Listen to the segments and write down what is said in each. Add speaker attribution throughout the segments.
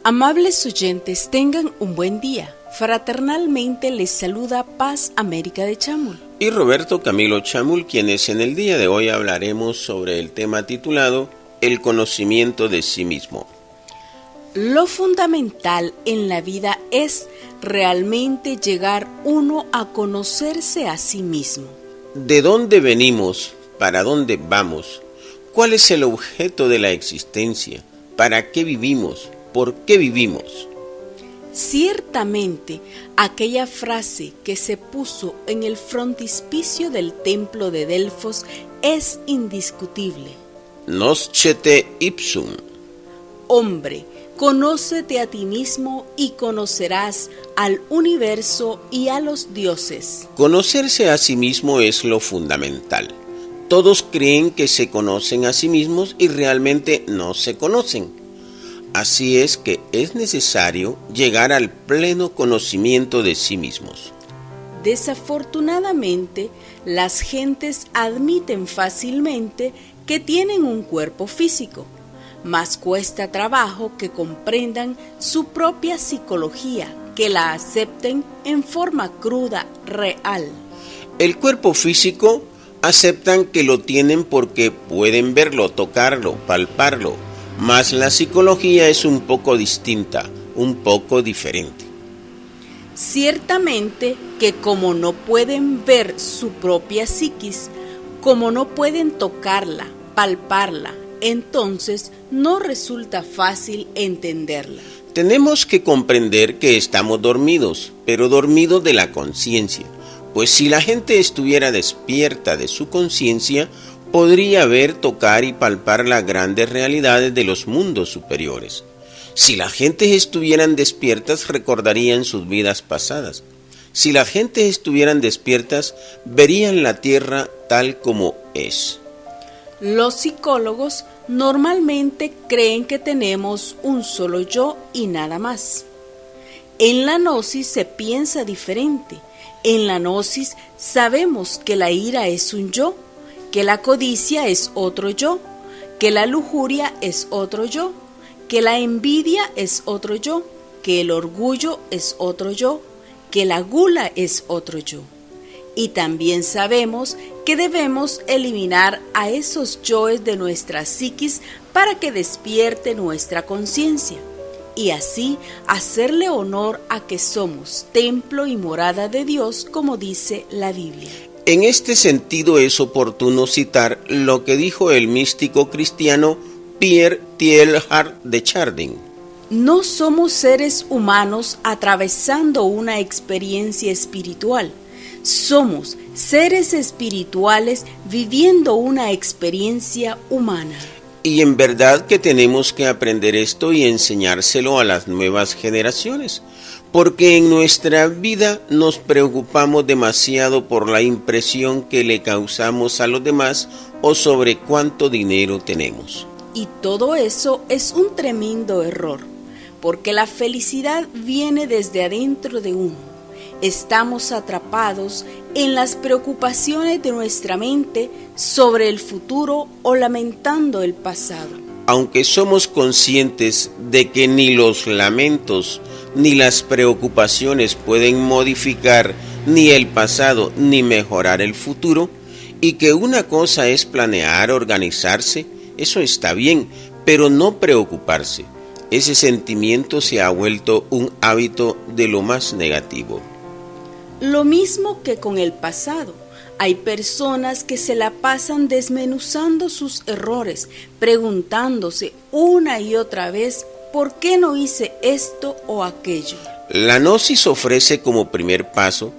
Speaker 1: Amables oyentes, tengan un buen día. Fraternalmente les saluda Paz América de Chamul.
Speaker 2: Y Roberto Camilo Chamul, quienes en el día de hoy hablaremos sobre el tema titulado El conocimiento de sí mismo.
Speaker 1: Lo fundamental en la vida es realmente llegar uno a conocerse a sí mismo.
Speaker 2: ¿De dónde venimos? ¿Para dónde vamos? ¿Cuál es el objeto de la existencia? ¿Para qué vivimos? ¿Por qué vivimos?
Speaker 1: Ciertamente, aquella frase que se puso en el frontispicio del templo de Delfos es indiscutible.
Speaker 2: Noscete ipsum.
Speaker 1: Hombre, conócete a ti mismo y conocerás al universo y a los dioses.
Speaker 2: Conocerse a sí mismo es lo fundamental. Todos creen que se conocen a sí mismos y realmente no se conocen. Así es que es necesario llegar al pleno conocimiento de sí mismos.
Speaker 1: Desafortunadamente, las gentes admiten fácilmente que tienen un cuerpo físico, mas cuesta trabajo que comprendan su propia psicología, que la acepten en forma cruda, real.
Speaker 2: El cuerpo físico aceptan que lo tienen porque pueden verlo, tocarlo, palparlo. Mas la psicología es un poco distinta, un poco diferente.
Speaker 1: Ciertamente que como no pueden ver su propia psiquis, como no pueden tocarla, palparla, entonces no resulta fácil entenderla.
Speaker 2: Tenemos que comprender que estamos dormidos, pero dormidos de la conciencia, pues si la gente estuviera despierta de su conciencia, podría ver, tocar y palpar las grandes realidades de los mundos superiores. Si las gentes estuvieran despiertas, recordarían sus vidas pasadas. Si las gentes estuvieran despiertas, verían la tierra tal como es.
Speaker 1: Los psicólogos normalmente creen que tenemos un solo yo y nada más. En la gnosis se piensa diferente. En la gnosis sabemos que la ira es un yo, que la codicia es otro yo, que la lujuria es otro yo, que la envidia es otro yo, que el orgullo es otro yo, que la gula es otro yo. Y también sabemos que debemos eliminar a esos yoes de nuestra psiquis para que despierte nuestra conciencia, y así hacerle honor a que somos templo y morada de Dios, como dice la Biblia.
Speaker 2: En este sentido es oportuno citar lo que dijo el místico cristiano Pierre Teilhard de Chardin.
Speaker 1: No somos seres humanos atravesando una experiencia espiritual. Somos seres espirituales viviendo una experiencia humana.
Speaker 2: Y en verdad que tenemos que aprender esto y enseñárselo a las nuevas generaciones, porque en nuestra vida nos preocupamos demasiado por la impresión que le causamos a los demás o sobre cuánto dinero tenemos.
Speaker 1: Y todo eso es un tremendo error, porque la felicidad viene desde adentro de uno. Estamos atrapados en las preocupaciones de nuestra mente sobre el futuro o lamentando el pasado.
Speaker 2: Aunque somos conscientes de que ni los lamentos ni las preocupaciones pueden modificar ni el pasado ni mejorar el futuro, y que una cosa es planear, organizarse, eso está bien, pero no preocuparse. Ese sentimiento se ha vuelto un hábito de lo más negativo.
Speaker 1: Lo mismo que con el pasado. Hay personas que se la pasan desmenuzando sus errores, preguntándose una y otra vez ¿por qué no hice esto o aquello?
Speaker 2: La gnosis ofrece como primer paso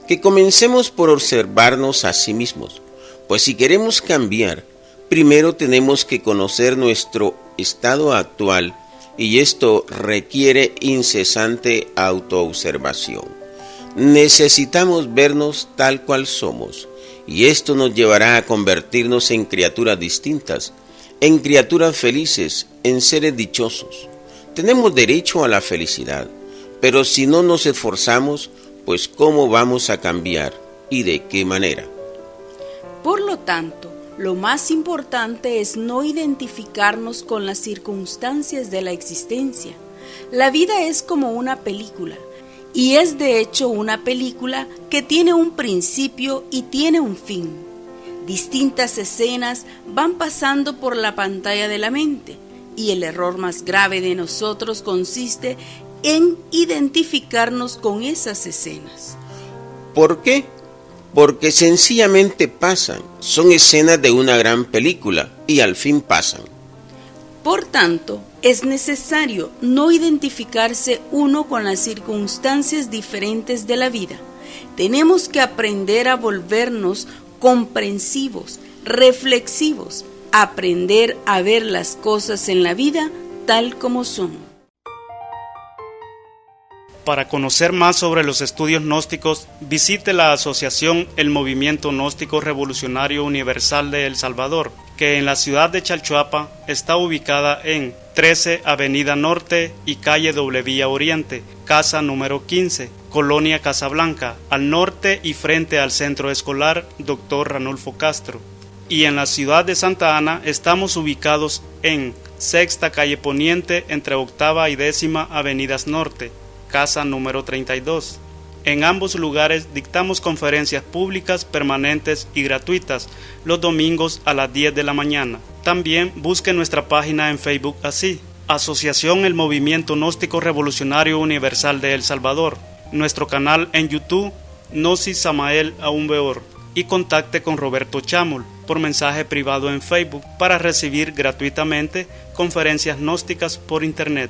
Speaker 2: que comencemos por observarnos a sí mismos, pues si queremos cambiar, primero tenemos que conocer nuestro estado actual y esto requiere incesante autoobservación. Necesitamos vernos tal cual somos, y esto nos llevará a convertirnos en criaturas distintas, en criaturas felices, en seres dichosos. Tenemos derecho a la felicidad, pero si no nos esforzamos, pues ¿cómo vamos a cambiar y de qué manera?
Speaker 1: Por lo tanto, lo más importante es no identificarnos con las circunstancias de la existencia, La vida es como una película, y es de hecho una película que tiene un principio y tiene un fin. Distintas escenas van pasando por la pantalla de la mente, y el error más grave de nosotros consiste en identificarnos con esas escenas.
Speaker 2: ¿Por qué? Porque sencillamente pasan. Son escenas de una gran película y al fin pasan.
Speaker 1: Por tanto, es necesario no identificarse uno con las circunstancias diferentes de la vida. Tenemos que aprender a volvernos comprensivos, reflexivos, aprender a ver las cosas en la vida tal como son.
Speaker 3: Para conocer más sobre los estudios gnósticos, visite la asociación El Movimiento Gnóstico Revolucionario Universal de El Salvador, que en la ciudad de Chalchuapa está ubicada en 13 Avenida Norte y Calle Doble Vía Oriente, casa número 15, Colonia Casablanca, al norte y frente al Centro Escolar Dr. Ranulfo Castro. Y en la ciudad de Santa Ana estamos ubicados en Sexta Calle Poniente entre Octava y 10ª Avenidas Norte, casa número 32. En ambos lugares dictamos conferencias públicas permanentes y gratuitas los domingos a las 10 de la mañana. También busque nuestra página en Facebook así: Asociación El Movimiento Gnóstico Revolucionario Universal de El Salvador. Nuestro canal en YouTube, Gnosis Samael Aumbeor. Y contacte con Roberto Chamul por mensaje privado en Facebook para recibir gratuitamente conferencias gnósticas por internet.